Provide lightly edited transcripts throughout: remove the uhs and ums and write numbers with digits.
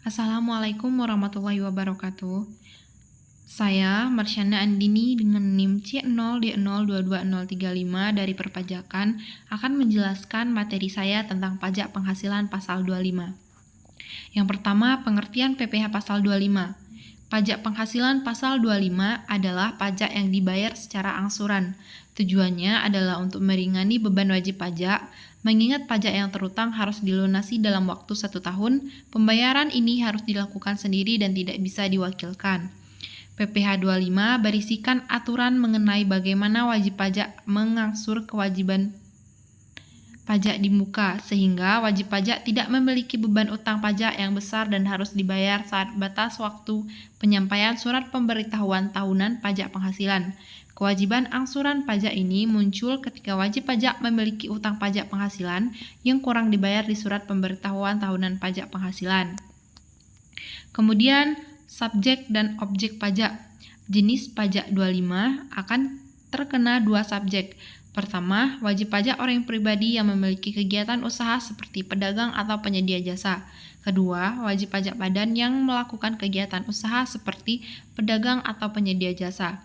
Assalamualaikum warahmatullahi wabarakatuh. Saya Marsyanda Andini dengan NIM C0D022035 dari Perpajakan akan menjelaskan materi saya tentang pajak penghasilan pasal 25. Yang pertama, pengertian PPh pasal 25. Pajak penghasilan pasal 25 adalah pajak yang dibayar secara angsuran. Tujuannya adalah untuk meringangi beban wajib pajak. Mengingat pajak yang terutang harus dilunasi dalam waktu 1 tahun, pembayaran ini harus dilakukan sendiri dan tidak bisa diwakilkan. PPh 25 berisikan aturan mengenai bagaimana wajib pajak mengangsur kewajiban pajak di muka, sehingga wajib pajak tidak memiliki beban utang pajak yang besar dan harus dibayar saat batas waktu penyampaian surat pemberitahuan tahunan pajak penghasilan. Kewajiban angsuran pajak ini muncul ketika wajib pajak memiliki utang pajak penghasilan yang kurang dibayar di surat pemberitahuan tahunan pajak penghasilan. Kemudian, subjek dan objek pajak. Jenis pajak 25 akan terkena dua subjek. Pertama, wajib pajak orang pribadi yang memiliki kegiatan usaha seperti pedagang atau penyedia jasa. Kedua, wajib pajak badan yang melakukan kegiatan usaha seperti pedagang atau penyedia jasa.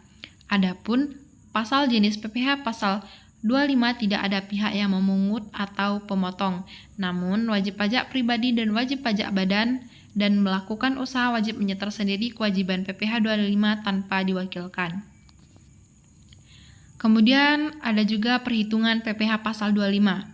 Adapun pasal jenis PPh pasal 25 tidak ada pihak yang memungut atau pemotong. Namun, wajib pajak pribadi dan wajib pajak badan dan melakukan usaha wajib menyetor sendiri kewajiban PPh 25 tanpa diwakilkan. Kemudian ada juga perhitungan PPh pasal 25.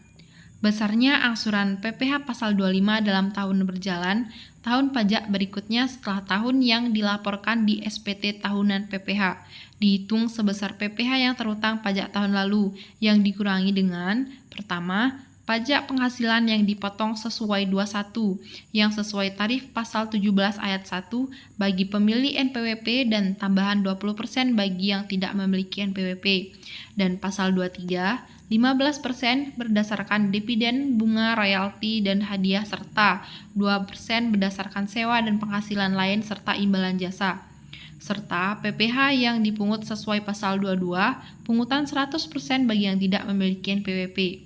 Besarnya angsuran PPh pasal 25 dalam tahun berjalan, tahun pajak berikutnya setelah tahun yang dilaporkan di SPT tahunan PPh, dihitung sebesar PPh yang terutang pajak tahun lalu, yang dikurangi dengan: pertama, pajak penghasilan yang dipotong sesuai 21, yang sesuai tarif pasal 17 ayat 1 bagi pemilih NPWP dan tambahan 20% bagi yang tidak memiliki NPWP. Dan pasal 23, 15% berdasarkan dividen, bunga, royalti, dan hadiah serta 2% berdasarkan sewa dan penghasilan lain serta imbalan jasa. Serta PPh yang dipungut sesuai pasal 22, pungutan 100% bagi yang tidak memiliki NPWP.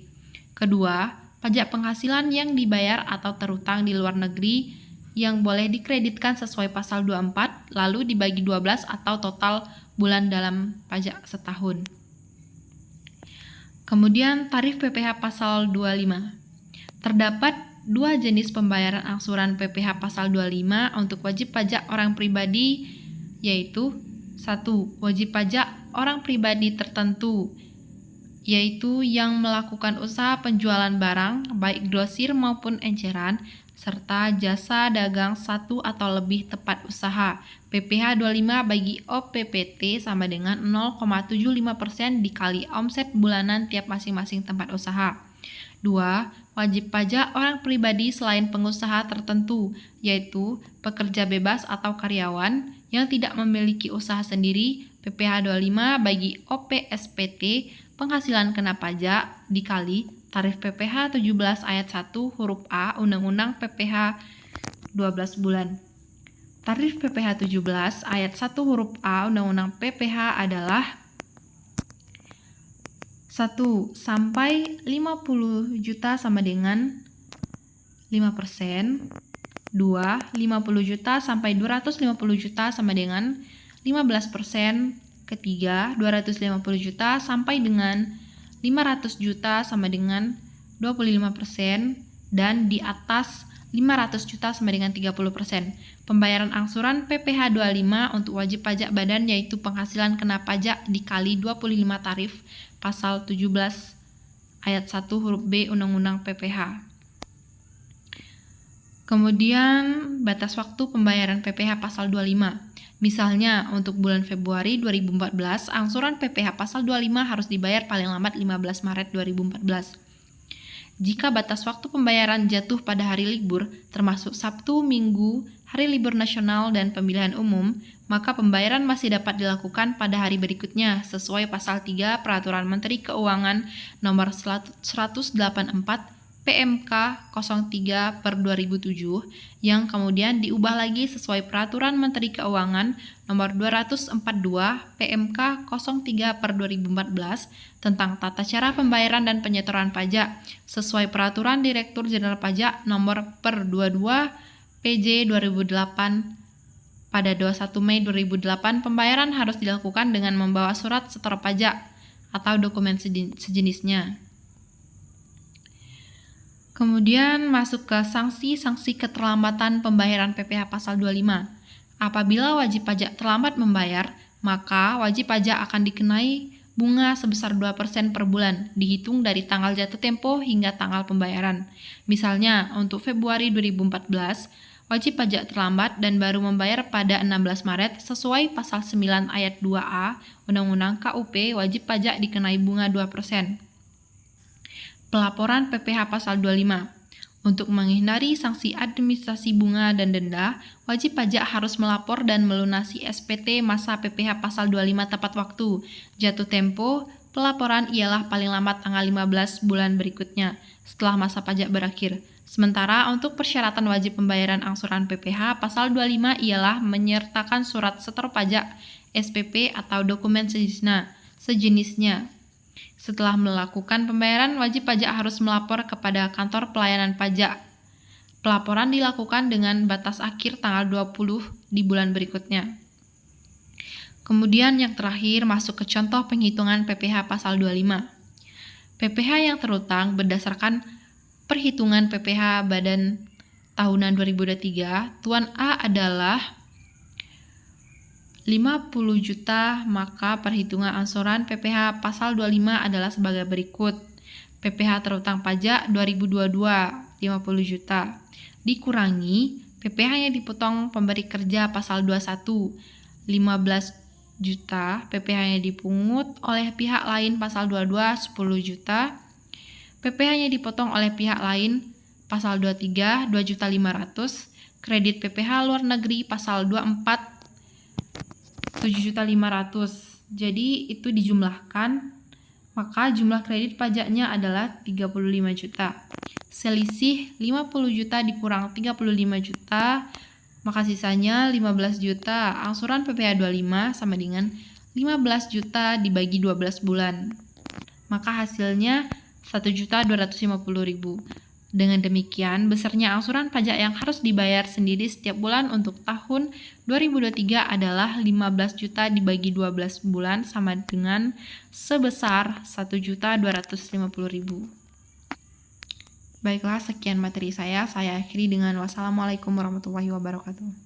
Kedua, pajak penghasilan yang dibayar atau terutang di luar negeri yang boleh dikreditkan sesuai pasal 24 lalu dibagi 12 atau total bulan dalam pajak setahun. Kemudian tarif PPh pasal 25. Terdapat dua jenis pembayaran angsuran PPh pasal 25 untuk wajib pajak orang pribadi, yaitu 1. Wajib pajak orang pribadi tertentu, yaitu yang melakukan usaha penjualan barang, baik grosir maupun eceran, serta jasa dagang satu atau lebih tempat usaha. PPh 25 bagi OPPT sama dengan 0,75% dikali omset bulanan tiap masing-masing tempat usaha. 2. Wajib pajak orang pribadi selain pengusaha tertentu, yaitu pekerja bebas atau karyawan yang tidak memiliki usaha sendiri. PPh 25 bagi OPSPT penghasilan kena pajak dikali tarif PPh 17 ayat 1 huruf A Undang-Undang PPh 12 bulan. Tarif PPh 17 ayat 1 huruf A Undang-Undang PPh adalah 1. Sampai 50 juta sama dengan 5%. 2. 50 juta sampai 250 juta sama dengan 15%. Ketiga, 250 juta sampai dengan 500 juta sama dengan 25%, dan di atas 500 juta sama dengan 30%. Pembayaran angsuran PPh 25 untuk wajib pajak badan yaitu penghasilan kena pajak dikali 25 tarif pasal 17 ayat 1 huruf B Undang-Undang PPh. Kemudian batas waktu pembayaran PPh pasal 25. Misalnya, untuk bulan Februari 2014, angsuran PPh pasal 25 harus dibayar paling lambat 15 Maret 2014. Jika batas waktu pembayaran jatuh pada hari libur, termasuk Sabtu, Minggu, hari libur nasional, dan pemilihan umum, maka pembayaran masih dapat dilakukan pada hari berikutnya sesuai pasal 3 Peraturan Menteri Keuangan Nomor 184 PMK 03/2007 yang kemudian diubah lagi sesuai Peraturan Menteri Keuangan Nomor 242 PMK 03/2014 tentang tata cara pembayaran dan penyetoran pajak sesuai Peraturan Direktur Jenderal Pajak Nomor per 22 PJ 2008 pada 21 Mei 2008, pembayaran harus dilakukan dengan membawa surat setor pajak atau dokumen sejenisnya. Kemudian masuk ke sanksi keterlambatan pembayaran PPh pasal 25. Apabila wajib pajak terlambat membayar, maka wajib pajak akan dikenai bunga sebesar 2% per bulan, dihitung dari tanggal jatuh tempo hingga tanggal pembayaran. Misalnya, untuk Februari 2014, wajib pajak terlambat dan baru membayar pada 16 Maret sesuai pasal 9 ayat 2A Undang-Undang KUP, wajib pajak dikenai bunga 2%. Pelaporan PPh pasal 25. Untuk menghindari sanksi administrasi bunga dan denda, wajib pajak harus melapor dan melunasi SPT masa PPh pasal 25 tepat waktu. Jatuh tempo pelaporan ialah paling lambat tanggal 15 bulan berikutnya setelah masa pajak berakhir. Sementara untuk persyaratan wajib pembayaran angsuran PPh pasal 25 ialah menyertakan surat setor pajak, SPP atau dokumen sejenisnya. Setelah melakukan pembayaran, wajib pajak harus melapor kepada kantor pelayanan pajak. Pelaporan dilakukan dengan batas akhir tanggal 20 di bulan berikutnya. Kemudian yang terakhir masuk ke contoh penghitungan PPh pasal 25. PPh yang terutang berdasarkan perhitungan PPh Badan tahunan 2023, Tuan A adalah 50 juta, maka perhitungan angsuran PPh pasal 25 adalah sebagai berikut. PPh terutang pajak 2022 50 juta dikurangi PPh yang dipotong pemberi kerja pasal 21 15 juta, PPh yang dipungut oleh pihak lain pasal 22 10 juta, PPh yang dipotong oleh pihak lain pasal 23 2.500.000, kredit PPh luar negeri pasal 24 7.500.000. Jadi itu dijumlahkan, maka jumlah kredit pajaknya adalah 35 juta. Selisih 50 juta dikurang 35 juta, maka sisanya 15 juta. Angsuran PPh 25 sama dengan 15 juta dibagi 12 bulan. Maka hasilnya 1.250.000. Dengan demikian, besarnya angsuran pajak yang harus dibayar sendiri setiap bulan untuk tahun 2023 adalah 15 juta dibagi 12 bulan sama dengan sebesar 1.250.000. Baiklah, sekian materi saya akhiri dengan wassalamualaikum warahmatullahi wabarakatuh.